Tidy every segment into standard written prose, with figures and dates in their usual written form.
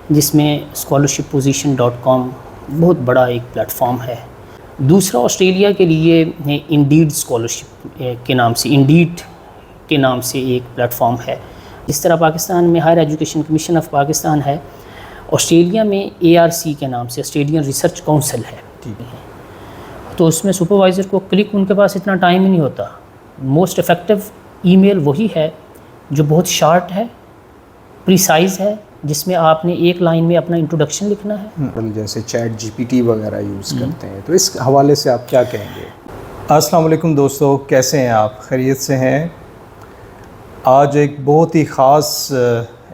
جس میں scholarshipposition.com بہت بڑا ایک پلیٹ فارم ہے. دوسرا آسٹریلیا کے لیے انڈیڈ اسکالرشپ کے نام سے ایک پلیٹ فارم ہے. جس طرح پاکستان میں higher education commission of Pakistan ہے، آسٹریلیا میں ARC کے نام سے آسٹریلین ریسرچ کونسل ہے. تو اس میں سپروائزر کو کلک، ان کے پاس اتنا ٹائم ہی نہیں ہوتا. موسٹ افیکٹو ای میل وہی ہے جو بہت شارٹ ہے، پریسائز ہے، جس میں آپ نے ایک لائن میں اپنا انٹروڈکشن لکھنا ہے. جیسے چیٹ GPT وغیرہ یوز کرتے ہیں، تو اس حوالے سے آپ کیا کہیں گے؟ السلام علیکم دوستو، کیسے ہیں آپ؟ خیریت سے ہیں؟ آج ایک بہت ہی خاص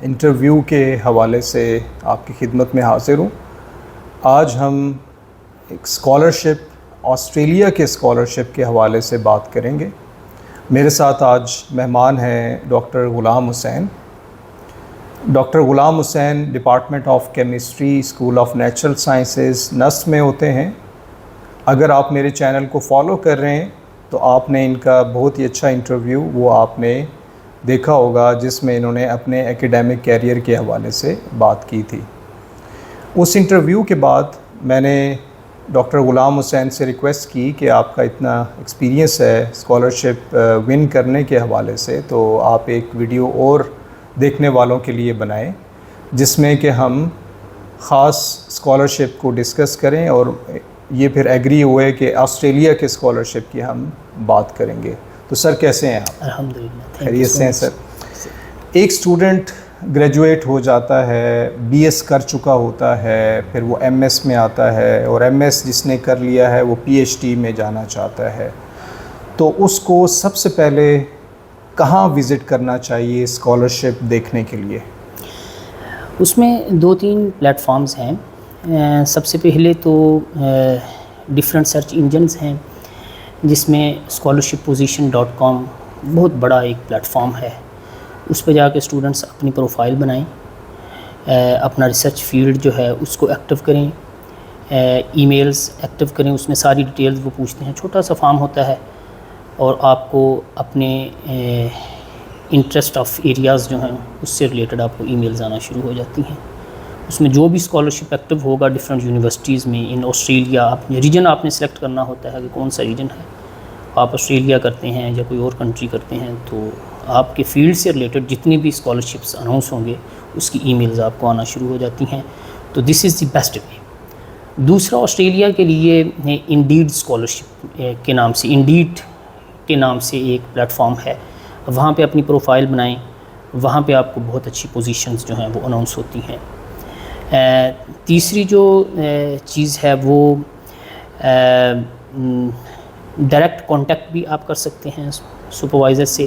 انٹرویو کے حوالے سے آپ کی خدمت میں حاضر ہوں. آج ہم ایک اسکالرشپ، آسٹریلیا کے اسکالرشپ کے حوالے سے بات کریں گے. میرے ساتھ آج مہمان ہیں doctor Ghulam Hussain. Doctor Ghulam Hussain department of chemistry, school of natural sciences, NUST میں ہوتے ہیں. اگر آپ میرے چینل کو فالو کر رہے ہیں تو آپ نے ان کا بہت ہی اچھا انٹرویو وہ آپ نے دیکھا ہوگا، جس میں انہوں نے اپنے ایکیڈیمک کیریئر کے حوالے سے بات کی تھی. اس انٹرویو کے بعد میں نے ڈاکٹر غلام حسین سے ریکویسٹ کی کہ آپ کا اتنا ایکسپیرینس ہے اسکالرشپ ون کرنے کے حوالے سے، تو آپ ایک ویڈیو اور دیکھنے والوں کے لیے بنائیں، جس میں کہ ہم خاص اسکالرشپ کو ڈسکس کریں، اور یہ پھر ایگری ہوئے کہ آسٹریلیا کے اسکالرشپ کی ہم بات کریں گے. تو سر کیسے ہیں آپ؟ الحمدللہ، خیریت سے ہیں سر؟ ایک اسٹوڈنٹ گریجویٹ ہو جاتا ہے، BS کر چکا ہوتا ہے، پھر وہ MS میں آتا ہے، اور MS جس نے کر لیا ہے وہ PhD میں جانا چاہتا ہے، تو اس کو سب سے پہلے کہاں وزٹ کرنا چاہیے اسکالرشپ دیکھنے کے لیے؟ اس میں 2-3 پلیٹ فارمز ہیں. سب سے پہلے تو ڈفرینٹ سرچ انجنز ہیں، جس میں scholarshipposition.com بہت بڑا ایک پلیٹ فارم ہے. اس پہ جا کے اسٹوڈنٹس اپنی پروفائل بنائیں، اپنا ریسرچ فیلڈ جو ہے اس کو ایکٹیو کریں، ای میلز ایکٹیو کریں. اس میں ساری ڈیٹیلز وہ پوچھتے ہیں. چھوٹا سا فارم ہوتا ہے، اور آپ کو اپنے انٹرسٹ آف ایریاز جو ہیں اس سے ریلیٹڈ آپ کو ای میلز آنا شروع ہو جاتی ہیں. اس میں جو بھی اسکالرشپ ایکٹیو ہوگا ڈفرینٹ یونیورسٹیز میں ان آسٹریلیا، اپنے ریجن آپ نے سلیکٹ کرنا ہوتا ہے کہ کون سا ریجن ہے. آپ آسٹریلیا کرتے ہیں یا کوئی اور کنٹری کرتے ہیں، تو آپ کے فیلڈ سے ریلیٹڈ جتنی بھی اسکالرشپس اناؤنس ہوں گے اس کی ای میلز آپ کو آنا شروع ہو جاتی ہیں. تو دس از دی بیسٹ وے. دوسرا آسٹریلیا کے لیے انڈیڈ اسکالرشپ کے نام سے ایک پلیٹ فارم ہے. وہاں پہ اپنی پروفائل بنائیں، وہاں پہ آپ کو بہت اچھی پوزیشنز جو ہیں وہ اناؤنس ہوتی ہیں. تیسری جو چیز ہے وہ ڈائریکٹ کانٹیکٹ بھی آپ کر سکتے ہیں سپروائزر سے،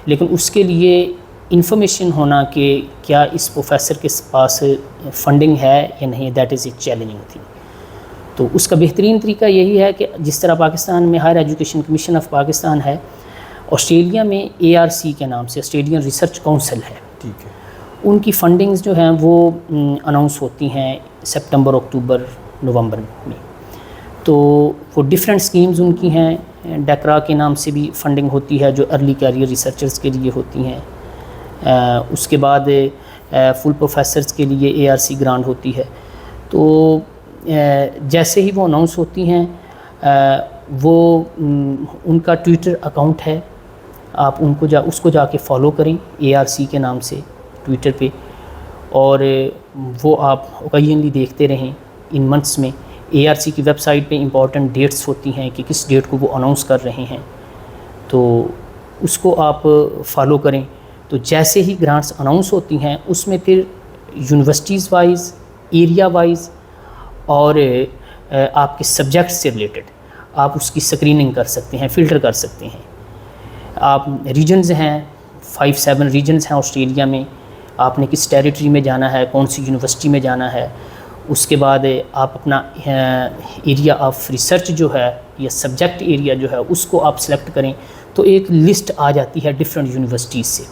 لیکن اس کے لیے انفارمیشن ہونا کہ کیا اس پروفیسر کے پاس فنڈنگ ہے یا نہیں، that is a challenging thing. تو اس کا بہترین طریقہ یہی ہے کہ جس طرح پاکستان میں higher education commission of Pakistan ہے، آسٹریلیا میں ARC کے نام سے آسٹریلین ریسرچ کونسل ہے. ٹھیک ہے. ان کی فنڈنگز جو ہیں وہ اناؤنس ہوتی ہیں سپتمبر، اکتوبر، نومبر میں. تو وہ ڈفرینٹ اسکیمز ان کی ہیں. ڈیکرا کے نام سے بھی فنڈنگ ہوتی ہے جو ارلی کیریئر ریسرچرز کے لیے ہوتی ہیں. اس کے بعد فل پروفیسرز کے لیے ARC گرانٹ ہوتی ہے. تو جیسے ہی وہ اناؤنس ہوتی ہیں، وہ ان کا ٹویٹر اکاؤنٹ ہے، آپ اس کو جا کے فالو کریں ARC کے نام سے ٹویٹر پہ، اور وہ آپ اوکیجنلی دیکھتے رہیں ان منتھس میں. ARC کی ویب سائٹ پہ امپورٹنٹ ڈیٹس ہوتی ہیں کہ کس ڈیٹ کو وہ اناؤنس کر رہے ہیں، تو اس کو آپ فالو کریں. تو جیسے ہی گرانٹس اناؤنس ہوتی ہیں، اس میں پھر یونیورسٹیز وائز، ایریا وائز، اور آپ کے سبجیکٹ سے ریلیٹڈ آپ اس کی سکریننگ کر سکتے ہیں، فلٹر کر سکتے ہیں. آپ ریجنز ہیں، 5-7 ریجنز ہیں آسٹریلیا میں. آپ نے کس ٹیریٹری میں جانا ہے، کون سی یونیورسٹی میں جانا ہے. اس کے بعد آپ اپنا ایریا آف ریسرچ جو ہے یا سبجیکٹ ایریا جو ہے اس کو آپ سلیکٹ کریں، تو ایک لسٹ آ جاتی ہے ڈفرینٹ یونیورسٹیز سے.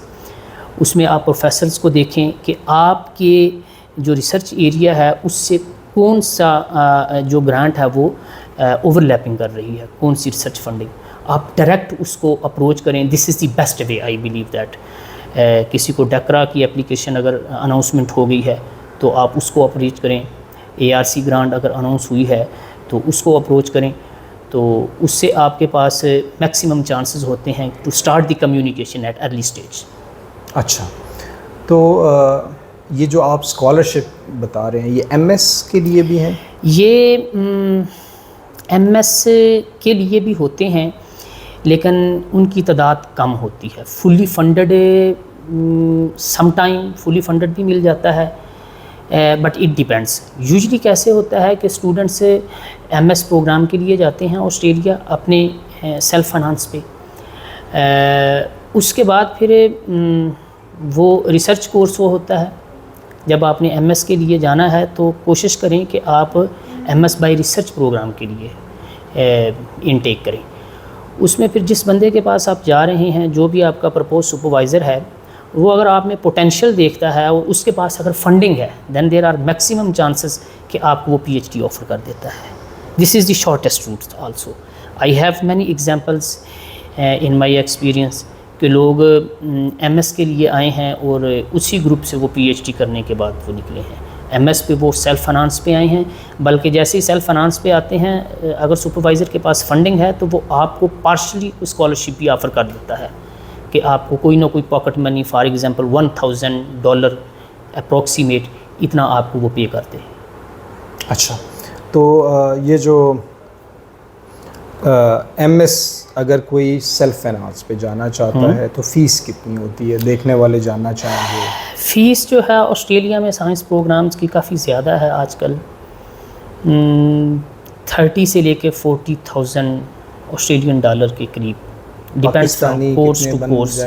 اس میں آپ پروفیسرز کو دیکھیں کہ آپ کے جو ریسرچ ایریا ہے اس سے کون سا جو گرانٹ ہے وہ اوور لیپنگ کر رہی ہے، کون سی ریسرچ فنڈنگ. آپ ڈائریکٹ اس کو اپروچ کریں. This is the best way, I believe that. کسی کو ڈیکرا کی اپلیکیشن اگر اناؤنسمنٹ ہو گئی ہے تو آپ اس کو اپروچ کریں. ARC گرانٹ اگر اناؤنس ہوئی ہے تو اس کو اپروچ کریں, تو اس سے آپ کے پاس میکسیمم چانسز ہوتے ہیں to start the communication at early stage. اچھا, تو یہ جو آپ اسکالرشپ بتا رہے ہیں یہ MS کے لیے بھی ہیں؟ یہ MS کے لیے بھی ہوتے ہیں لیکن ان کی تعداد کم ہوتی ہے. فلی فنڈڈ سم ٹائم فلی فنڈڈ بھی مل جاتا ہے, بٹ اٹ ڈیپینڈس. یوزلی کیسے ہوتا ہے کہ اسٹوڈنٹس MS پروگرام کے لیے جاتے ہیں آسٹریلیا اپنے سیلف فنانس پہ. اس کے بعد پھر وہ ریسرچ کورس وہ ہوتا ہے. جب آپ نے MS کے لیے جانا ہے تو کوشش کریں کہ آپ MS بائی ریسرچ پروگرام کے لیے انٹیک کریں. اس میں پھر جس بندے کے پاس آپ جا رہے ہیں, جو بھی آپ کا پرپوز سپروائزر ہے, وہ اگر آپ میں پوٹینشیل دیکھتا ہے اور اس کے پاس اگر فنڈنگ ہے, then there are maximum chances کہ آپ کو وہ PhD آفر کر دیتا ہے. This is the shortest route also. I have many examples in my experience کہ لوگ MS کے لیے آئے ہیں اور اسی گروپ سے وہ PhD کرنے کے بعد وہ نکلے ہیں. MS پہ وہ سیلف فنانس پہ آئے ہیں, بلکہ جیسے ہی سیلف فنانس پہ آتے ہیں, اگر سپروائزر کے پاس فنڈنگ ہے تو وہ آپ کو پارشلی اسکالرشپ بھی آفر کر دیتا ہے کہ آپ کو کوئی نہ کوئی pocket money, for example $1,000 approximate اتنا آپ کو وہ پے کرتے ہیں. اچھا, تو یہ جو MS اگر کوئی سیلف فائنانس پہ جانا چاہتا ہے تو فیس کتنی ہوتی ہے؟ دیکھنے والے جاننا چاہیں گے. فیس جو ہے آسٹریلیا میں سائنس پروگرامز کی کافی زیادہ ہے آج کل. 30 سے لے کے 40,000 آسٹریلین ڈالر کے قریب, depends from course to course.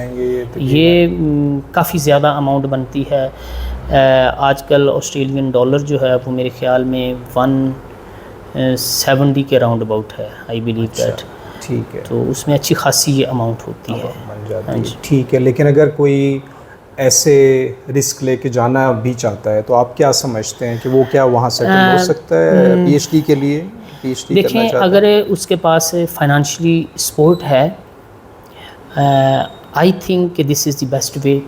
یہ کافی زیادہ اماؤنٹ بنتی ہے. آج کل آسٹریلین ڈالر جو ہے وہ میرے خیال میں 170 کے راؤنڈ اباؤٹ ہے, آئی بلیو دیٹ. ٹھیک ہے, تو اس میں اچھی خاصی یہ اماؤنٹ ہوتی ہے. ٹھیک ہے, لیکن اگر کوئی ایسے رسک لے کے جانا بھی چاہتا ہے تو آپ کیا سمجھتے ہیں کہ وہ کیا وہاں سیٹل ہو سکتا ہے PhD کے لیے؟ دیکھیں, اگر اس کے پاس فائنانشلی سپورٹ ہے, آئی تھنک کہ دس از دی بیسٹ وے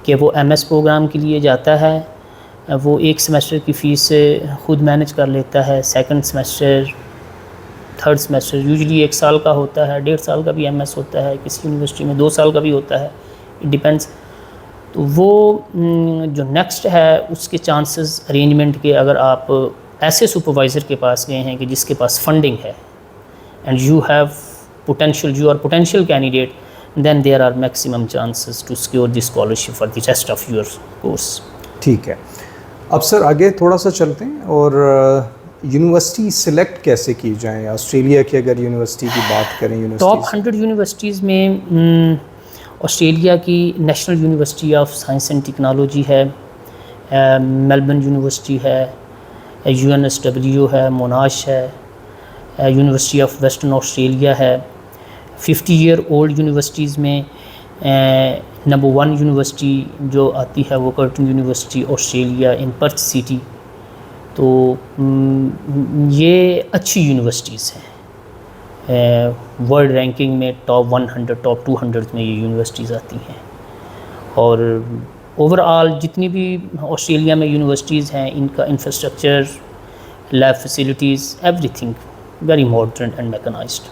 کہ وہ MS پروگرام کے لیے جاتا ہے. وہ ایک سیمسٹر کی فیس خود مینج کر لیتا ہے. Second semester, third semester usually 1 سال کا ہوتا ہے, 1.5 سال کا بھی MS ہوتا ہے, کسی یونیورسٹی میں 2 سال کا بھی ہوتا ہے, اٹ ڈیپینڈس. تو وہ جو نیکسٹ ہے اس کے چانسز ارینجمنٹ کے, اگر آپ ایسے سپروائزر کے پاس گئے ہیں کہ جس کے پاس فنڈنگ ہے and you have potential, you are potential candidate, then there are maximum chances to secure the scholarship for the rest of your course. ٹھیک ہے, اب سر آگے تھوڑا سا چلتے ہیں. اور یونیورسٹی سلیکٹ کیسے کی جائیں آسٹریلیا کی؟ اگر یونیورسٹی کی بات کریں, ٹاپ 100 یونیورسٹیز میں آسٹریلیا کی national university of science and technology ہے, میلبرن یونیورسٹی ہے, UNSW ہے, موناش ہے, یونیورسٹی آف ویسٹرن آسٹریلیا ہے. 50 ایئر اولڈ یونیورسٹیز میں نمبر 1 یونیورسٹی جو آتی ہے وہ کرٹن یونیورسٹی آسٹریلیا ان پرتھ سٹی. تو یہ اچھی یونیورسٹیز ہیں, ورلڈ رینکنگ میں ٹاپ 100 ٹاپ 200 میں یہ یونیورسٹیز آتی ہیں. اور اوور آل جتنی بھی آسٹریلیا میں یونیورسٹیز ہیں ان کا infrastructure, lab facilities, every thing very modern and mechanised.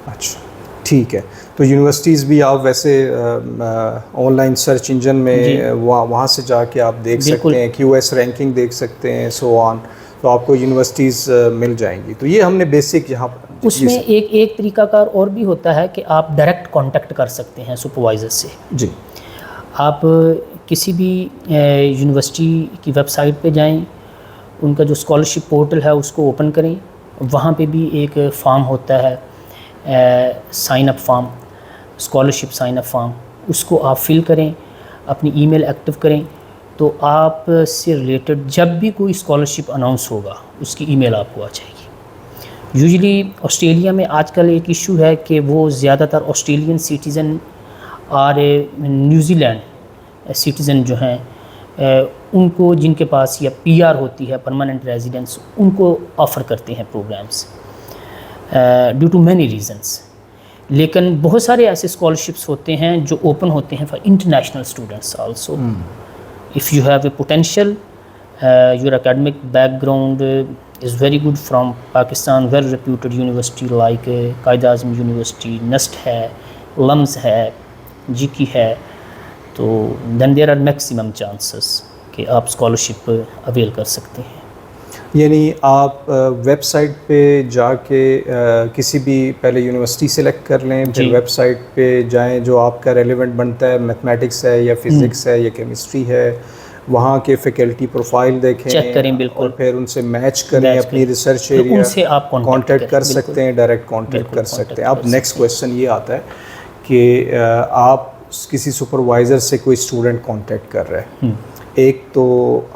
اچھا ٹھیک ہے, تو یونیورسٹیز بھی آپ ویسے آن لائن سرچ انجن میں وہاں سے جا کے آپ دیکھ سکتے ہیں, QS رینکنگ دیکھ سکتے ہیں, سو آن, تو آپ کو یونیورسٹیز مل جائیں گی. تو یہ ہم نے بیسک یہاں اس میں ایک طریقہ کار اور بھی ہوتا ہے کہ آپ ڈائریکٹ کانٹیکٹ کر سکتے ہیں سپروائزر سے. جی, آپ کسی بھی یونیورسٹی کی ویب سائٹ پہ جائیں, ان کا جو اسکالرشپ پورٹل ہے اس کو اوپن کریں, وہاں پہ بھی ایک فارم ہوتا ہے, sign up form, scholarship sign up form, اس کو آپ فل کریں, اپنی ای میل ایکٹیو کریں, تو آپ سے ریلیٹڈ جب بھی کوئی اسکالرشپ اناؤنس ہوگا اس کی ای میل آپ کو آ جائے گی. یوزلی آسٹریلیا میں آج کل ایک ایشو ہے کہ وہ زیادہ تر آسٹریلین سٹیزن اور نیوزی لینڈ سٹیزن جو ہیں ان کو, جن کے پاس یا PR ہوتی ہے پرماننٹ ریزیڈنس, ان کو آفر کرتے ہیں programmes due to many reasons. لیکن بہت سارے ایسے اسکالرشپس ہوتے ہیں جو اوپن ہوتے ہیں for international students also. If you have a potential your academic background is very good from Pakistan, well reputed university like Quaid Azam university, نسٹ ہے, لمز ہے, جی ہے, تو then there are maximum chances کہ آپ اسکالرشپ اویل کر سکتے ہیں. یعنی آپ ویب سائٹ پہ جا کے کسی بھی پہلے یونیورسٹی سلیکٹ کر لیں, پھر ویب سائٹ پہ جائیں جو آپ کا ریلیونٹ بنتا ہے, میتھمیٹکس ہے یا فزکس ہے یا کیمسٹری ہے, وہاں کے فیکلٹی پروفائل دیکھیں, چیک کریں, بالکل, اور پھر ان سے میچ کریں اپنی ریسرچ ایریا, ان سے آپ کانٹیکٹ کر سکتے ہیں, ڈائریکٹ کانٹیکٹ کر سکتے ہیں. اب نیکسٹ کویشچن یہ آتا ہے کہ آپ کسی سپروائزر سے کوئی اسٹوڈنٹ کانٹیکٹ کر رہے ہیں, ایک تو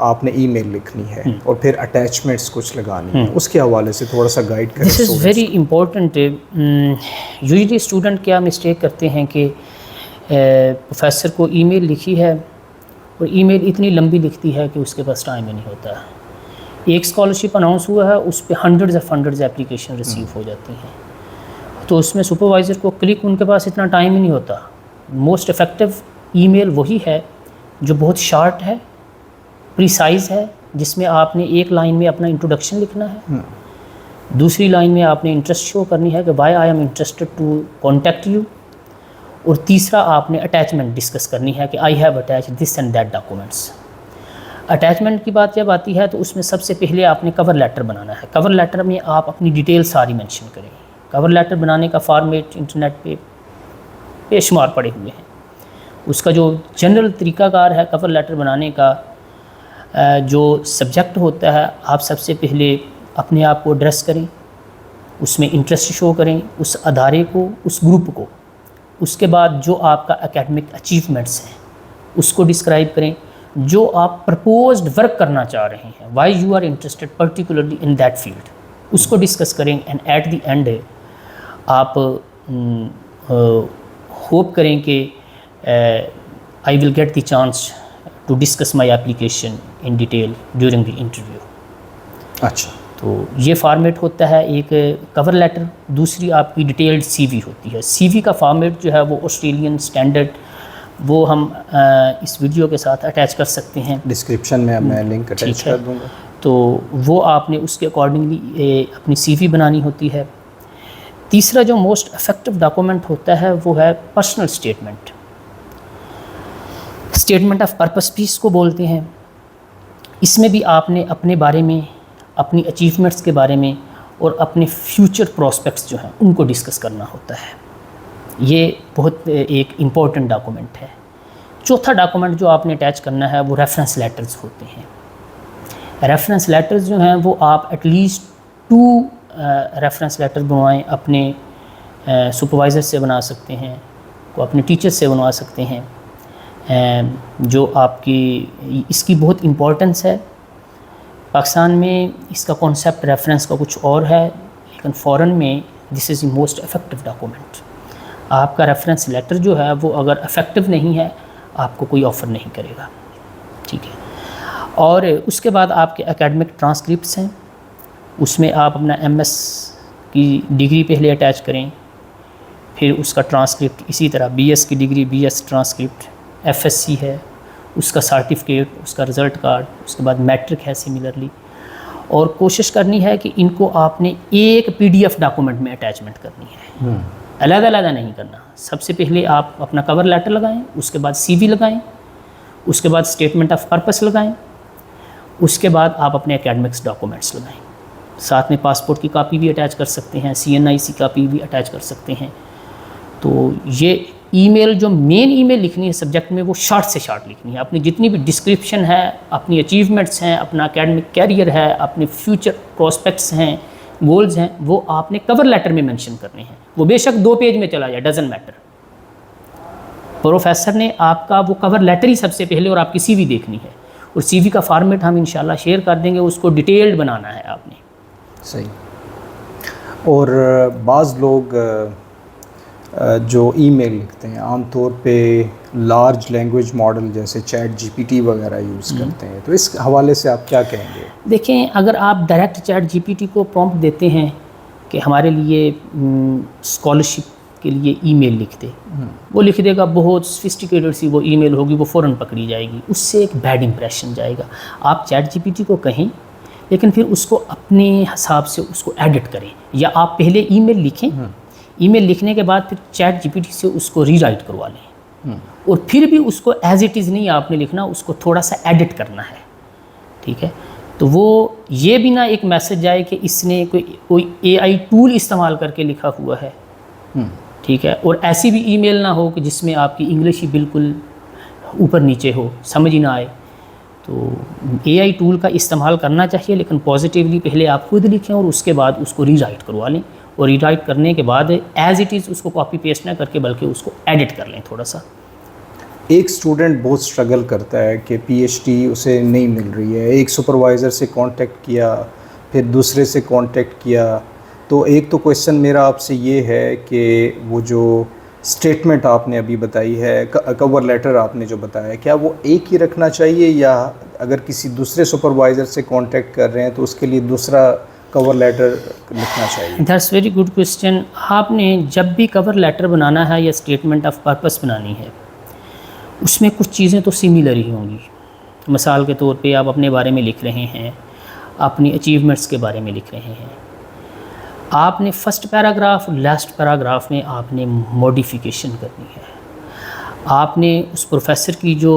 آپ نے ای میل لکھنی ہے اور پھر اٹیچمنٹس کچھ لگانی ہے, اس کے حوالے سے تھوڑا سا گائیڈ کریں. This is very important. Usually student کیا مسٹیک کرتے ہیں کہ پروفیسر کو ای میل لکھی ہے اور ای میل اتنی لمبی لکھتی ہے کہ اس کے پاس ٹائم ہی نہیں ہوتا. ایک اسکالرشپ اناؤنس ہوا ہے, اس پہ ہنڈرڈز اپلیکیشن ریسیو ہو جاتی ہیں, تو اس میں سپروائزر کو کلک, ان کے پاس اتنا ٹائم ہی نہیں ہوتا. موسٹ افیکٹو ای میل وہی ہے جو بہت شارٹ ہے, پریسائز ہے, جس میں آپ نے ایک لائن میں اپنا انٹروڈکشن لکھنا ہے, دوسری لائن میں آپ نے انٹرسٹ شو کرنی ہے کہ why I am interested to contact you, اور تیسرا آپ نے اٹیچمنٹ ڈسکس کرنی ہے کہ I have attach this and that documents. Attachment کی بات جب آتی ہے تو اس میں سب سے پہلے آپ نے کور لیٹر بنانا ہے. کور لیٹر میں آپ اپنی ڈیٹیل ساری مینشن کریں. کور لیٹر بنانے کا فارمیٹ انٹرنیٹ پہ بے شمار پڑے ہوئے ہیں. اس کا جو جنرل طریقہ کار ہے کور لیٹر بنانے کا, جو سبجیکٹ ہوتا ہے, آپ سب سے پہلے اپنے آپ کو ایڈریس کریں, اس میں انٹرسٹ شو کریں, اس ادارے کو, اس گروپ کو. اس کے بعد جو آپ کا اکیڈمک اچیومنٹس ہیں اس کو ڈسکرائب کریں, جو آپ پرپوزڈ ورک کرنا چاہ رہے ہیں, why you are interested particularly in that field, اس کو ڈسکس کریں. اینڈ ایٹ دی اینڈ آپ ہوپ کریں کہ I will get the chance to discuss my application in detail during the interview. اچھا, تو یہ فارمیٹ ہوتا ہے ایک کور لیٹر. دوسری آپ کی ڈیٹیلڈ سی وی ہوتی ہے. سی وی کا فارمیٹ جو ہے وہ آسٹریلین اسٹینڈرڈ, وہ ہم اس ویڈیو کے ساتھ اٹیچ کر سکتے ہیں, ڈسکرپشن میں میں لنک اٹیچ کر دوں گا. تو وہ آپ نے اس کے اکارڈنگلی اپنی سی وی بنانی ہوتی ہے. تیسرا جو موسٹ افیکٹو ڈاکومنٹ ہوتا ہے وہ ہے personal statement. Statement of purpose بھی اس کو بولتے ہیں. اس میں بھی آپ نے اپنے بارے میں, اپنی اچیومنٹس کے بارے میں اور اپنے فیوچر پراسپیکٹس جو ہیں ان کو ڈسکس کرنا ہوتا ہے. یہ بہت ایک امپورٹنٹ ڈاکومنٹ ہے. چوتھا ڈاکومنٹ جو آپ نے اٹیچ کرنا ہے وہ ریفرنس لیٹرز ہوتے ہیں. ریفرنس لیٹرز جو ہیں وہ آپ ایٹ لیسٹ 2 ریفرنس لیٹر بنوائیں. اپنے سپروائزر سے بنا سکتے ہیں, کو اپنے ٹیچر سے بنوا سکتے ہیں. جو آپ کی اس کی بہت امپورٹنس ہے. پاکستان میں اس کا کانسیپٹ ریفرنس کا کچھ اور ہے, لیکن فورن میں دس is the most effective document. آپ کا ریفرنس لیٹر جو ہے وہ اگر افیکٹو نہیں ہے آپ کو کوئی آفر نہیں کرے گا, ٹھیک ہے. اور اس کے بعد آپ کے اکیڈمک ٹرانسکرپٹس ہیں, اس میں آپ اپنا ایم ایس کی ڈگری پہلے اٹیچ کریں, پھر اس کا ٹرانسکرپٹ, اسی طرح بی ایس کی degree, B S transcript, F S C ہے اس کا سرٹیفکیٹ, اس کا رزلٹ کارڈ, اس کے بعد میٹرک ہے سملرلی. اور کوشش کرنی ہے کہ ان کو آپ نے ایک پی ڈی ایف ڈاکومنٹ میں اٹیچمنٹ کرنی ہے, علیحدہ علیحدہ نہیں کرنا. سب سے پہلے آپ اپنا کور لیٹر لگائیں, اس کے بعد سی وی لگائیں, اس کے بعد اسٹیٹمنٹ آف پرپس لگائیں, اس کے بعد آپ اپنے اکیڈمکس ڈاکومنٹس لگائیں. ساتھ میں پاسپورٹ کی کاپی بھی اٹیچ کر سکتے ہیں, CNIC کاپی بھی اٹیچ کر سکتے ہیں. تو یہ ای میل جو مین ای میل لکھنی ہے سبجیکٹ میں وہ شارٹ سے شارٹ لکھنی ہے. اپنی جتنی بھی ڈسکرپشن ہے, اپنی اچیومنٹس ہیں, اپنا اکیڈمک کیریئر ہے, اپنے فیوچر پراسپیکٹس ہیں, گولز ہیں, وہ آپ نے کور لیٹر میں مینشن کرنے ہیں. وہ بے شک 2 پیج میں چلا جائے, ڈزنٹ میٹر. پروفیسر نے آپ کا وہ کور لیٹر ہی سب سے پہلے اور آپ کی سی وی دیکھنی ہے, اور سی وی کا فارمیٹ ہم انشاءاللہ شیئر کر دیں گے. اس کو ڈیٹیلڈ بنانا ہے آپ نے. صحیح. اور بعض لوگ جو ای میل لکھتے ہیں عام طور پہ لارج لینگویج ماڈل جیسے چیٹ GPT وغیرہ یوز کرتے ہیں, تو اس حوالے سے آپ کیا کہیں گے؟ دیکھیں, اگر آپ ڈائریکٹ چیٹ GPT کو پرومپٹ دیتے ہیں کہ ہمارے لیے اسکالرشپ کے لیے ای میل لکھ دے, وہ لکھ دے گا, بہت سفسٹیکیٹڈ سی وہ ای میل ہوگی, وہ فوراً پکڑی جائے گی, اس سے ایک بیڈ امپریشن جائے گا. آپ چیٹ جی پی ٹی کو کہیں لیکن پھر اس کو اپنے حساب سے اس کو ایڈٹ کریں, یا آپ پہلے ای میل لکھیں, ای میل لکھنے کے بعد پھر چیٹ جی پی ٹی سے اس کو ری رائٹ کروا لیں, اور پھر بھی اس کو ایز اٹ از نہیں آپ نے لکھنا, اس کو تھوڑا سا ایڈٹ کرنا ہے, ٹھیک ہے. تو وہ یہ بھی نہ ایک میسج جائے کہ اس نے کوئی اے آئی ٹول استعمال کر کے لکھا ہوا ہے, ٹھیک ہے, اور ایسی بھی ای میل نہ ہو کہ جس میں آپ کی انگلش ہی بالکل اوپر نیچے ہو, سمجھ ہی نہ آئے. تو اے آئی ٹول کا استعمال کرنا چاہیے, لیکن پازیٹیولی پہلے آپ خود لکھیں اور اس کے بعد اس کو ری رائٹ کروا لیں, اور ری رائٹ کرنے کے بعد ایز اٹ از اس کو کاپی پیسٹ نہ کر کے بلکہ اس کو ایڈٹ کر لیں تھوڑا سا. ایک اسٹوڈنٹ بہت اسٹرگل کرتا ہے کہ پی ایچ ڈی اسے نہیں مل رہی ہے, ایک سپروائزر سے کانٹیکٹ کیا, پھر دوسرے سے کانٹیکٹ کیا. تو ایک تو کویشچن میرا آپ سے یہ ہے کہ وہ جو اسٹیٹمنٹ آپ نے ابھی بتائی ہے, کور لیٹر آپ نے جو بتایا ہے, کیا وہ ایک ہی رکھنا چاہیے, یا اگر کسی دوسرے سپروائزر سے کانٹیکٹ کر رہے ہیں تو اس کے لیے دوسرا کور لیٹر لکھنا چاہیے؟ That's very good question. آپ نے جب بھی کور لیٹر بنانا ہے یا اسٹیٹمنٹ آف پرپس بنانی ہے, اس میں کچھ چیزیں تو سملر ہی ہوں گی. مثال کے طور پہ آپ اپنے بارے میں لکھ رہے ہیں, اپنی اچیومنٹس کے بارے میں لکھ رہے ہیں, آپ نے فرسٹ پیراگراف لاسٹ پیراگراف میں آپ نے موڈیفیکیشن کرنی ہے. آپ نے اس پروفیسر کی جو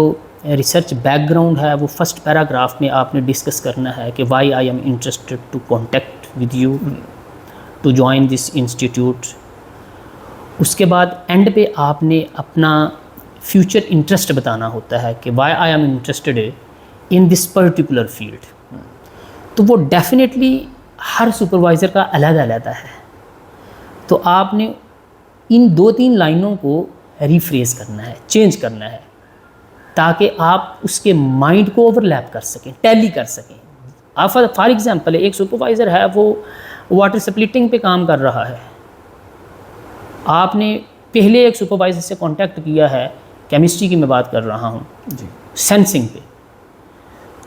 ریسرچ بیک گراؤنڈ ہے وہ فرسٹ پیراگراف میں آپ نے ڈسکس کرنا ہے کہ why I am interested to contact with you to join this institute. اس کے بعد اینڈ پہ آپ نے اپنا فیوچر انٹرسٹ بتانا ہوتا ہے کہ why I am interested in this particular field. تو وہ ڈیفینیٹلی ہر سپروائزر کا علیحدہ علیحدہ ہے. تو آپ نے ان 2-3 لائنوں کو ریفریز کرنا ہے, چینج کرنا ہے, تاکہ آپ اس کے مائنڈ کو اوور لیپ کر سکیں, ٹیلی کر سکیں. آپ فار ایگزامپل ایک سپروائزر ہے, وہ واٹر سپلٹنگ پہ کام کر رہا ہے, آپ نے پہلے ایک سپروائزر سے کانٹیکٹ کیا ہے, کیمسٹری کی میں بات کر رہا ہوں جی, سینسنگ پہ.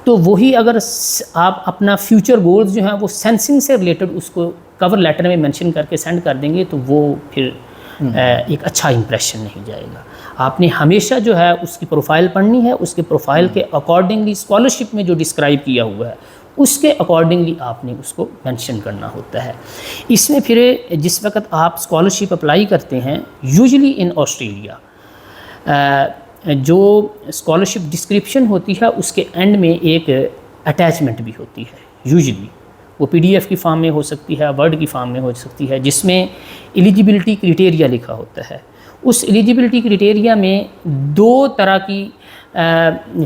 تو وہی اگر آپ اپنا فیوچر گولز جو ہیں وہ سینسنگ سے ریلیٹڈ اس کو کور لیٹر میں مینشن کر کے سینڈ کر دیں گے, تو وہ پھر ایک اچھا امپریشن نہیں جائے گا. آپ نے ہمیشہ جو ہے اس کی پروفائل پڑھنی ہے, اس کے پروفائل کے اکارڈنگلی اسکالرشپ میں جو ڈسکرائب کیا ہوا ہے اس کے اکارڈنگلی آپ نے اس کو مینشن کرنا ہوتا ہے. اس میں پھر جس وقت آپ اسکالرشپ اپلائی کرتے ہیں, یوزلی ان آسٹریلیا جو اسکالرشپ ڈسکرپشن ہوتی ہے اس کے اینڈ میں ایک اٹیچمنٹ بھی ہوتی ہے. یوزلی وہ پی ڈی ایف کی فارم میں ہو سکتی ہے, ورڈ کی فارم میں ہو سکتی ہے, جس میں ایلیجیبلٹی کرائٹیریا لکھا ہوتا ہے. اس ایلیجیبلٹی کرائٹیریا میں 2 طرح کی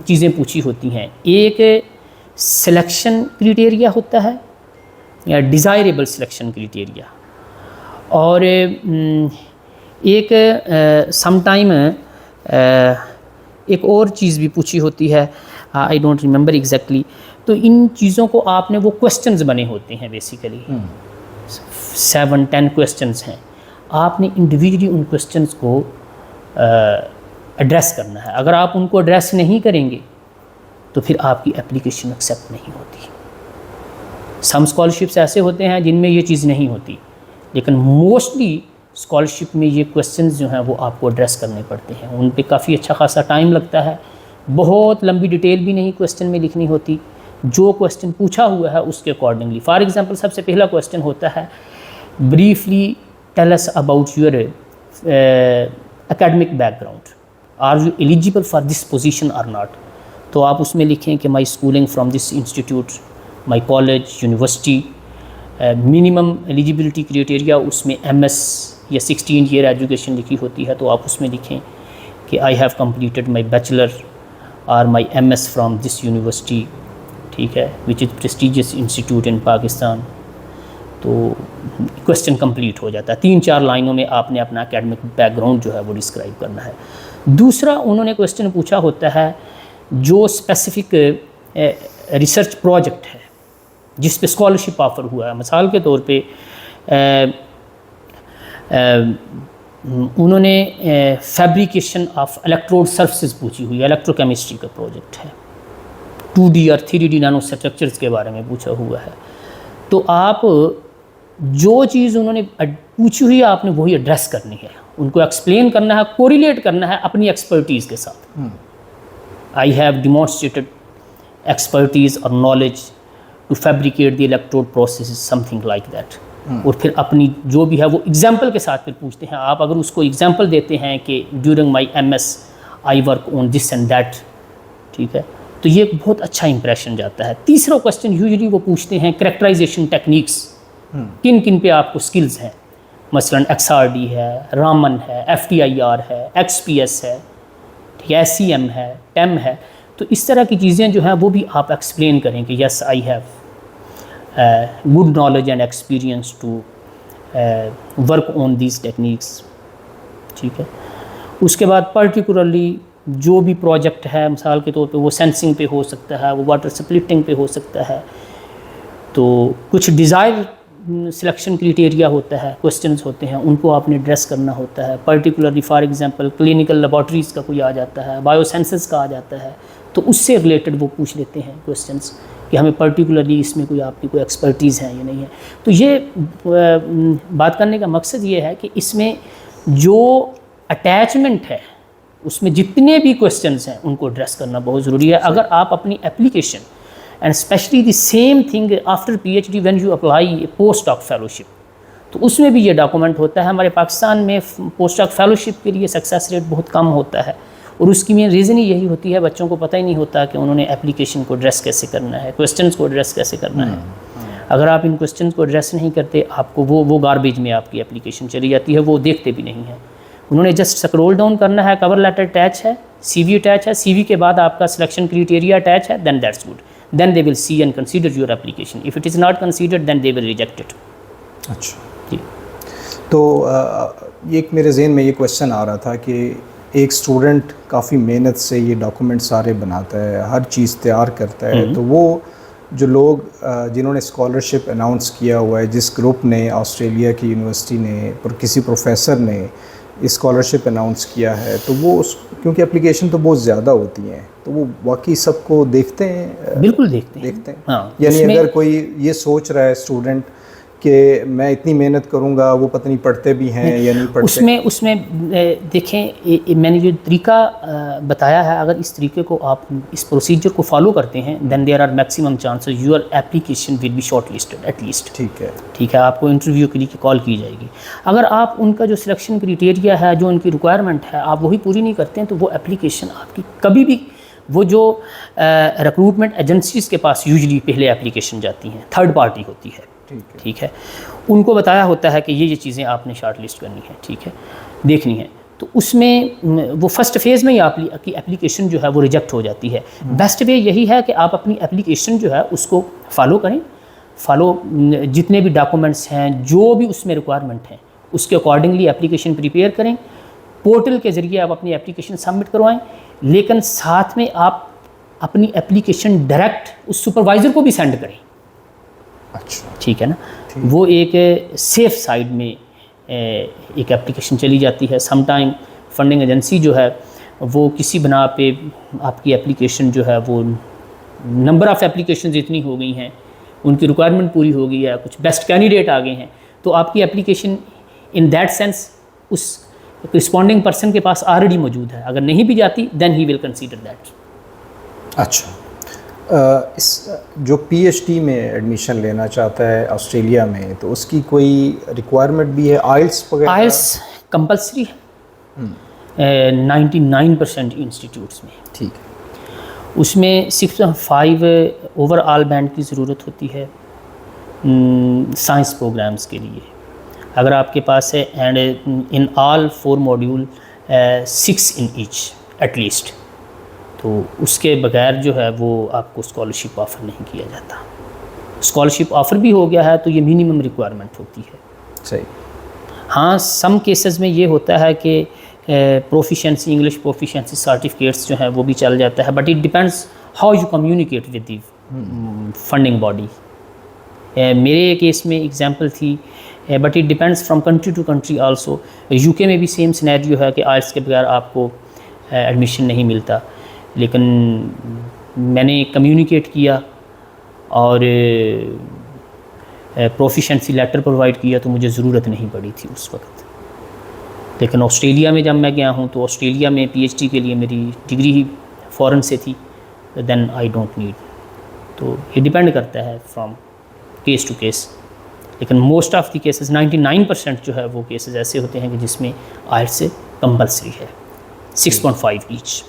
چیزیں پوچھی ہوتی ہیں. ایک سلیکشن کرائٹیریا ہوتا ہے, یا ڈیزائریبل سلیکشن کرائٹیریا, اور ایک سم ٹائم ایک اور چیز بھی پوچھی ہوتی ہے, آئی ڈونٹ ریممبر ایگزیکٹلی. تو ان چیزوں کو آپ نے, وہ کویسچنز بنے ہوتے ہیں بیسیکلی 7-10 کویسچنز ہیں, آپ نے انڈیویجلی ان کویسچنز کو ایڈریس کرنا ہے. اگر آپ ان کو ایڈریس نہیں کریں گے تو پھر آپ کی اپلیکیشن ایکسیپٹ نہیں ہوتی. سم اسکالرشپس ایسے ہوتے ہیں جن میں یہ چیز نہیں ہوتی, لیکن موسٹلی اسکالرشپ میں یہ کویسچنز جو ہیں وہ آپ کو ایڈریس کرنے پڑتے ہیں. ان پہ کافی اچھا خاصا ٹائم لگتا ہے, بہت لمبی ڈیٹیل بھی نہیں کویسچن میں لکھنی ہوتی, جو کویسچن پوچھا ہوا ہے اس کے اکارڈنگلی. فار ایگزامپل سب سے پہلا کویسچن ہوتا ہے, briefly tell us about your academic background, are you eligible for this position اور ناٹ. تو آپ اس میں لکھیں کہ my schooling from this institute, my college, university. Minimum eligibility criteria اس میں ایم ایس یا 16 ایئر ایجوکیشن لکھی ہوتی ہے, تو آپ اس میں لکھیں کہ I have completed my bachelor اور my M S from this university, ٹھیک ہے, which is prestigious institute in Pakistan. تو کویسچن کمپلیٹ ہو جاتا ہے. 3-4 لائنوں میں آپ نے اپنا اکیڈمک بیک گراؤنڈ جو ہے وہ ڈسکرائب کرنا ہے. دوسرا انہوں نے کویسچن پوچھا ہوتا ہے جو اسپیسیفک ریسرچ پروجیکٹ ہے جس پہ اسکالرشپ آفر ہوا ہے. مثال کے طور پہ انہوں نے فیبریکیشن آف الیکٹروڈ سرفسز پوچھی ہوئی ہے, الیکٹرو کیمسٹری کا پروجیکٹ ہے, 2D اور 3D نانو اسٹرکچرز کے بارے میں پوچھا ہوا ہے. تو آپ جو چیز انہوں نے پوچھی ہوئی ہے آپ نے وہی ایڈریس کرنی ہے, ان کو ایکسپلین کرنا ہے, کوریلیٹ کرنا ہے اپنی ایکسپرٹیز کے ساتھ. آئی ہیو ڈیمانسٹریٹڈ ایکسپرٹیز اور knowledge to fabricate the electrode process some thing like that. اور پھر اپنی جو بھی ہے وہ ایگزامپل کے ساتھ پھر پوچھتے ہیں. آپ اگر اس کو ایگزامپل دیتے ہیں کہ during my M S I work on this and that, ٹھیک ہے, تو یہ ایک بہت اچھا امپریشن جاتا ہے. تیسرا کویشچن یوزلی وہ پوچھتے ہیں کریکٹرائزیشن ٹیکنیکس, کن کن پہ آپ کو سکلز ہیں, مثلاً ایکس آر ڈی ہے, رامن ہے, ایف ٹی آئی آر ہے, ایکس پی ایس ہے, ٹھیک ہے, ایس سی ایم ہے, ٹیم ہے. تو اس طرح کی چیزیں جو ہیں وہ بھی آپ ایکسپلین کریں کہ yes I have good knowledge and experience to work on these techniques, ٹھیک ہے. اس کے بعد پرٹیکولرلی جو بھی پروجیکٹ ہے, مثال کے طور پہ وہ سینسنگ پہ ہو سکتا ہے, وہ واٹر سپلٹنگ پہ ہو سکتا ہے, تو کچھ ڈیزائر سلیکشن کرائٹیریا ہوتا ہے, کویسچنز ہوتے ہیں, ان کو آپ نے ایڈریس کرنا ہوتا ہے. Particularly for example clinical laboratories کا کوئی آ جاتا ہے, بایو سینسز کا آ جاتا ہے, تو اس سے ریلیٹڈ وہ پوچھ لیتے ہیں کویسچنز کہ ہمیں پرٹیکولرلی اس میں کوئی آپ کی کوئی ایکسپرٹیز ہے یا نہیں ہے. تو یہ بات کرنے کا مقصد یہ ہے کہ اس میں جو اٹیچمنٹ ہے اس میں جتنے بھی کویسچنز ہیں ان کو ایڈریس کرنا بہت ضروری ہے. اگر آپ اپنی application and specially the same thing after P H D when you apply post doc fellowship, تو اس میں بھی یہ ڈاکومنٹ ہوتا ہے. ہمارے پاکستان میں پوسٹ ڈاک فیلوشپ کے لیے سکسیس ریٹ بہت کم ہوتا ہے, اور اس کی مین ریزن ہی یہی ہوتی ہے بچوں کو پتہ ہی نہیں ہوتا کہ انہوں نے اپلیکیشن کو ایڈریس کیسے کرنا ہے, کویسچنز کو ایڈریس کیسے کرنا ہے. اگر آپ ان کویسچنز کو ایڈریس نہیں کرتے, آپ کو وہ گاربیج میں آپ کی اپلیکیشن چلی جاتی ہے, وہ دیکھتے بھی نہیں ہیں. انہوں نے جسٹ سکرول ڈاؤن کرنا ہے, کور لیٹر اٹیچ ہے, سی وی اٹیچ ہے, سی وی کے بعد آپ کا سلیکشن کرائٹیریا اٹیچ ہے, then that's good, then they will see and consider your application. If it is not considered then they will reject it. اچھا جی. تو ایک میرے ذہن میں یہ کویشچن آ رہا تھا کہ ایک اسٹوڈنٹ کافی محنت سے یہ ڈاکومنٹ سارے بناتا ہے, ہر چیز تیار کرتا ہے, تو وہ جو لوگ جنہوں نے اسکالرشپ اناؤنس کیا ہوا ہے, جس گروپ نے, آسٹریلیا کی یونیورسٹی نے اور کسی پروفیسر نے اسکالرشپ اناؤنس کیا ہے, تو وہ کیونکہ اپلیکیشن تو بہت زیادہ ہوتی ہیں, تو وہ واقعی سب کو دیکھتے ہیں؟ بالکل دیکھتے ہیں. ہاں, یعنی اگر کوئی یہ سوچ رہا ہے اسٹوڈنٹ کہ میں اتنی محنت کروں گا, وہ پتہ نہیں پڑھتے بھی ہیں یا نہیں پڑھتے. اس میں دیکھیں, میں نے جو طریقہ بتایا ہے, اگر اس طریقے کو آپ اس پروسیجر کو فالو کرتے ہیں, then there are maximum chances your application will be shortlisted at least. ٹھیک ہے, آپ کو انٹرویو کے لیے کال کی جائے گی. اگر آپ ان کا جو سلیکشن کرائٹیریا ہے, جو ان کی ریکوائرمنٹ ہے, آپ وہی پوری نہیں کرتے ہیں, تو وہ ایپلیکیشن آپ کی کبھی بھی, وہ جو ریکروٹمنٹ ایجنسیز کے پاس یوزلی پہلے ایپلیکیشن جاتی ہیں, تھرڈ پارٹی ہوتی ہے, ٹھیک ہے, ان کو بتایا ہوتا ہے کہ یہ چیزیں آپ نے شارٹ لسٹ کرنی ہے, ٹھیک ہے, دیکھنی ہے, تو اس میں وہ فرسٹ فیز میں ہی آپ کی اپلیکیشن جو ہے وہ ریجیکٹ ہو جاتی ہے. بیسٹ وے یہی ہے کہ آپ اپنی اپلیکیشن جو ہے اس کو فالو کریں, جتنے بھی ڈاکومنٹس ہیں, جو بھی اس میں ریکوائرمنٹ ہیں, اس کے اکارڈنگلی اپلیکیشن پریپیئر کریں. پورٹل کے ذریعے آپ اپنی اپلیکیشن سبمٹ کروائیں, لیکن ساتھ میں آپ اپنی اپلیکیشن ڈائریکٹ اس سپروائزر کو بھی سینڈ کریں. اچھا, ٹھیک ہے نا, وہ ایک سیف سائڈ میں ایک اپلیکیشن چلی جاتی ہے. سم ٹائم فنڈنگ ایجنسی جو ہے وہ کسی بنا پہ آپ کی اپلیکیشن جو ہے وہ نمبر آف اپلیکیشنز اتنی ہو گئی ہیں, ان کی ریکوائرمنٹ پوری ہو گئی ہے, کچھ بیسٹ کینڈیڈیٹ آ گئے ہیں, تو آپ کی اپلیکیشن ان دیٹ سینس اس رسپونڈنگ پرسن کے پاس آلریڈی موجود ہے. اگر نہیں بھی جاتی دین ہی ول کنسیڈر دیٹ. اچھا, اس جو پی ایچ ڈی میں ایڈمیشن لینا چاہتا ہے آسٹریلیا میں, تو اس کی کوئی ریکوائرمنٹ بھی ہے؟ آئلس وغیرہ؟ آئلس کمپلسری ہے 99% انسٹیٹیوٹس میں. ٹھیک ہے, اس میں 6.5 اوور آل بینڈ کی ضرورت ہوتی ہے سائنس پروگرامز کے لیے. اگر آپ کے پاس ہے, and in all 4 module 6 in each at least, تو اس کے بغیر جو ہے وہ آپ کو اسکالرشپ آفر نہیں کیا جاتا. اسکالرشپ آفر بھی ہو گیا ہے تو یہ منیمم ریکوائرمنٹ ہوتی ہے. صحیح. ہاں, سم کیسز میں یہ ہوتا ہے کہ پروفیشنسی, انگلش پروفیشنسی سرٹیفکیٹس جو ہیں وہ بھی چل جاتا ہے, but it depends how you communicate with the funding body. میرے کیس میں ایگزامپل تھی, but it depends from country to country also. U K میں بھی سیم سینیریو ہے کہ آئلس کے بغیر آپ کو ایڈمیشن نہیں ملتا, لیکن میں نے کمیونیکیٹ کیا اور پروفیشنسی لیٹر پرووائڈ کیا تو مجھے ضرورت نہیں پڑی تھی اس وقت. لیکن آسٹریلیا میں جب میں گیا ہوں تو آسٹریلیا میں پی ایچ ڈی کے لیے میری ڈگری ہی فورن سے تھی, دین آئی ڈونٹ نیڈ. تو یہ ڈپینڈ کرتا ہے فرام کیس ٹو کیس, لیکن موسٹ آف دی کیسز 99% جو ہے وہ کیسز ایسے ہوتے ہیں کہ جس میں آئلٹس سے کمپلسری ہے 6.5 ایچ.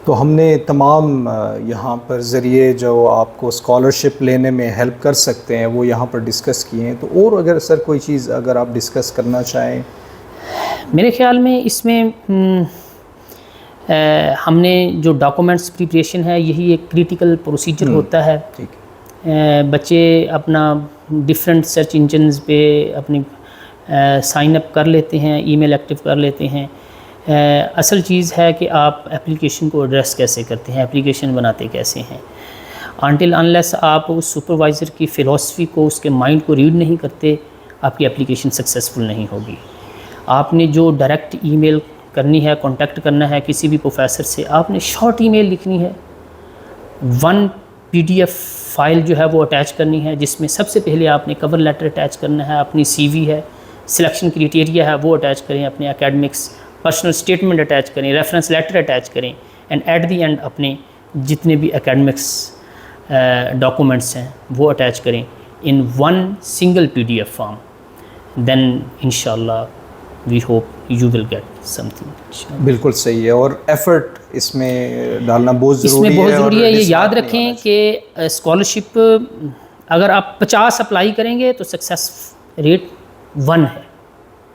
تو ہم نے تمام یہاں پر ذریعے جو آپ کو اسکالرشپ لینے میں ہیلپ کر سکتے ہیں وہ یہاں پر ڈسکس کیے ہیں. تو اور اگر سر کوئی چیز اگر آپ ڈسکس کرنا چاہیں. میرے خیال میں اس میں ہم نے جو ڈاکومنٹس پریپریشن ہے یہی ایک کریٹیکل پروسیجر ہوتا ہے. بچے اپنا ڈفرینٹ سرچ انجنز پہ اپنی سائن اپ کر لیتے ہیں, ای میل ایکٹیو کر لیتے ہیں. اصل چیز ہے کہ آپ اپلیکیشن کو ایڈریس کیسے کرتے ہیں, اپلیکیشن بناتے کیسے ہیں. انٹل انلیس آپ اس سپروائزر کی فلاسفی کو, اس کے مائنڈ کو ریڈ نہیں کرتے, آپ کی اپلیکیشن سکسیزفل نہیں ہوگی. آپ نے جو ڈائریکٹ ای میل کرنی ہے, کانٹیکٹ کرنا ہے کسی بھی پروفیسر سے, آپ نے شارٹ ای میل لکھنی ہے, 1 PDF فائل جو ہے وہ اٹیچ کرنی ہے, جس میں سب سے پہلے آپ نے کور لیٹر اٹیچ کرنا ہے, اپنی CV ہے, سلیکشن کریٹیریا ہے وہ اٹیچ کریں, اپنے اکیڈمکس پرسنل اسٹیٹمنٹ اٹیچ کریں, ریفرنس لیٹر اٹیچ کریں, اینڈ ایٹ دی اینڈ اپنے جتنے بھی اکیڈمکس ڈاکومنٹس ہیں وہ اٹیچ کریں in 1 single PDF form. Then انشاءاللہ we hope you will get some thing. بالکل صحیح ہے, اور ایفرٹ اس میں ڈالنا بہت ضروری ہے. اس میں بہت ضروری ہے. یہ یاد رکھیں کہ اسکالرشپ اگر آپ 50 اپلائی کریں گے تو سکسیس ریٹ 1 ہے.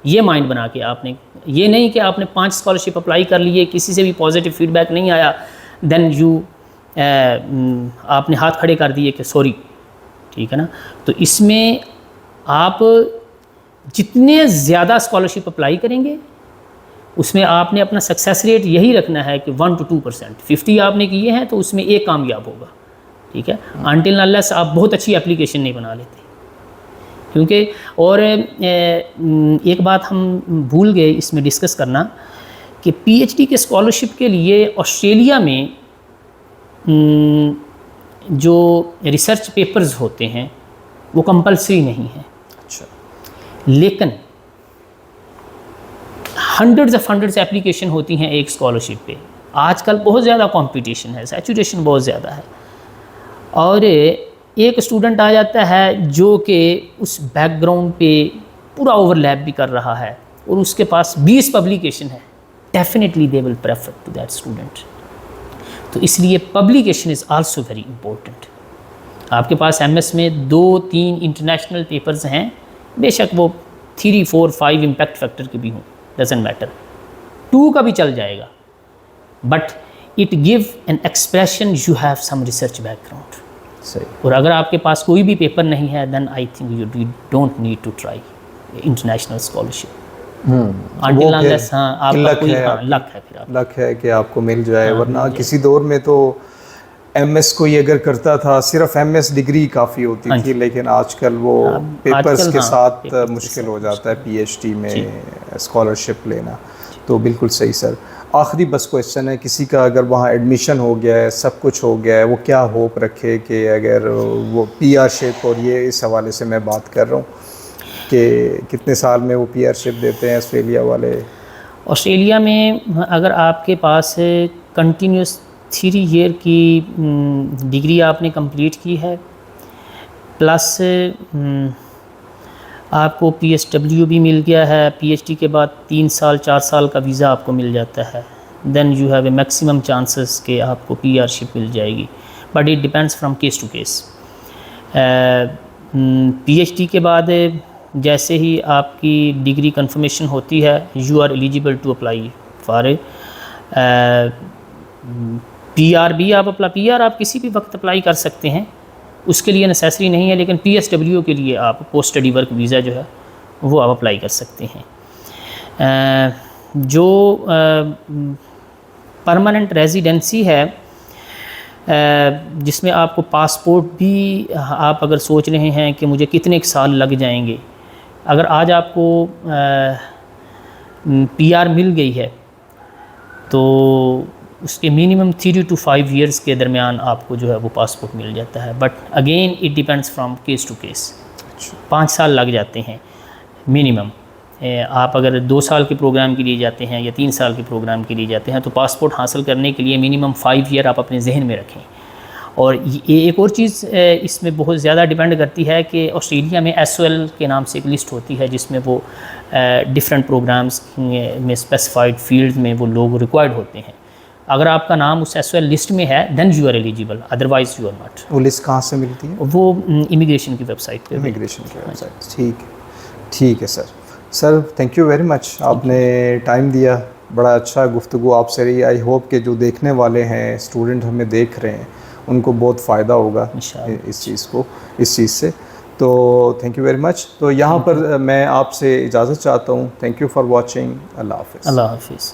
یہ مائنڈ بنا کے آپ نے, یہ نہیں کہ آپ نے 5 اسکالرشپ اپلائی کر لیے, کسی سے بھی پازیٹیو فیڈ بیک نہیں آیا, دین آپ نے ہاتھ کھڑے کر دیے کہ سوری, ٹھیک ہے نا. تو اس میں آپ جتنے زیادہ اسکالرشپ اپلائی کریں گے اس میں آپ نے اپنا سکسیس ریٹ یہی رکھنا ہے کہ 1 to 2%. 50 آپ نے کیے ہیں تو اس میں ایک کامیاب ہوگا, ٹھیک ہے. انٹل انلیس آپ بہت اچھی اپلیکیشن نہیں بنا لیتے, کیونکہ اور ایک بات ہم بھول گئے اس میں ڈسکس کرنا کہ PhD کے اسکالرشپ کے لیے آسٹریلیا میں جو ریسرچ پیپرز ہوتے ہیں وہ کمپلسری نہیں ہیں. اچھا. لیکن ہنڈریڈز اپلیکیشن ہوتی ہیں ایک اسکالرشپ پہ. آج کل بہت زیادہ کمپٹیشن ہے, سیچوریشن بہت زیادہ ہے, اور ایک اسٹوڈنٹ آ جاتا ہے جو کہ اس بیک گراؤنڈ پہ پورا اوور لیپ بھی کر رہا ہے اور اس کے پاس 20 پبلیکیشن ہے, definitely they will prefer to that student. تو اس لیے publication is also very important. آپ کے پاس MS میں 2-3 انٹرنیشنل پیپرز ہیں, بے شک وہ 3, 4, 5 امپیکٹ فیکٹر کے بھی ہوں, ڈزنٹ میٹر, 2 کا بھی چل جائے گا, but it give an expression you have some research background. صحیح. اور اگر آپ کے پاس کوئی بھی پیپر نہیں ہے then I think you don't need to try international scholarship. Until unless آپ کا کوئی لک ہے, پھر لک ہے کہ آپ کو مل جائے, ورنہ کسی دور میں تو MS کوئی اگر کرتا تھا صرف MS ڈگری کافی ہوتی تھی, لیکن آج کل وہ پیپرز کے ساتھ مشکل ہو جاتا ہے PhD میں اسکالرشپ لینا. تو بالکل صحیح سر. آخری بس کویشچن ہے, کسی کا اگر وہاں ایڈمیشن ہو گیا ہے, سب کچھ ہو گیا ہے, وہ کیا ہوپ رکھے کہ اگر وہ PR شپ, اور یہ اس حوالے سے میں بات کر رہا ہوں کہ کتنے سال میں وہ PR شپ دیتے ہیں آسٹریلیا والے؟ آسٹریلیا میں اگر آپ کے پاس کنٹینیوس 3 ایئر کی ڈگری آپ نے کمپلیٹ کی ہے, پلس آپ کو PSW بھی مل گیا ہے, PhD کے بعد 3 سال 4 سال کا ویزا آپ کو مل جاتا ہے, then you have a maximum chances کہ آپ کو PR شپ مل جائے گی, but it depends from case to case. PhD کے بعد جیسے ہی آپ کی ڈگری کنفرمیشن ہوتی ہے you are eligible to apply for PR بھی. آپ PR آپ کسی بھی وقت اپلائی کر سکتے ہیں, اس کے لیے نیسیسری نہیں ہے, لیکن PSW کے لیے آپ پوسٹ اسٹڈی ورک ویزا جو ہے وہ آپ اپلائی کر سکتے ہیں. جو پرماننٹ ریزیڈنسی ہے جس میں آپ کو پاسپورٹ بھی, آپ اگر سوچ رہے ہیں کہ مجھے کتنے سال لگ جائیں گے, اگر آج آپ کو PR مل گئی ہے تو اس کے منیمم 3 to 5 ایئرس کے درمیان آپ کو جو ہے وہ پاسپورٹ مل جاتا ہے, but again it depends from case to case. 5 سال لگ جاتے ہیں منیمم, آپ اگر 2 سال کے پروگرام کے لیے جاتے ہیں یا 3 سال کے پروگرام کے لیے جاتے ہیں تو پاسپورٹ حاصل کرنے کے لیے منیمم 5 ایئر آپ اپنے ذہن میں رکھیں. اور ایک اور چیز اس میں بہت زیادہ ڈیپینڈ کرتی ہے کہ آسٹریلیا میں SOL کے نام سے ایک لسٹ ہوتی ہے جس میں وہ ڈفرینٹ پروگرامز میں اسپیسیفائڈ فیلڈ میں وہ لوگ ریکوائرڈ ہوتے ہیں. اگر آپ کا نام اس SOL لسٹ میں ہے then you are eligible, otherwise you are not. وہ لسٹ کہاں سے ملتی ہے؟ وہ امیگریشن کی ویب سائٹ پہ. امیگریشن کی ویب سائٹ. ٹھیک ہے sir thank you very much. آپ نے ٹائم دیا, بڑا اچھا گفتگو آپ سے رہی. آئی ہوپ کہ جو دیکھنے والے ہیں, اسٹوڈنٹ ہمیں دیکھ رہے ہیں, ان کو بہت فائدہ ہوگا اس چیز سے. تو تھینک یو ویری مچ. تو یہاں پر میں آپ سے اجازت چاہتا ہوں. Thank you for watching. اللہ حافظ. اللہ حافظ.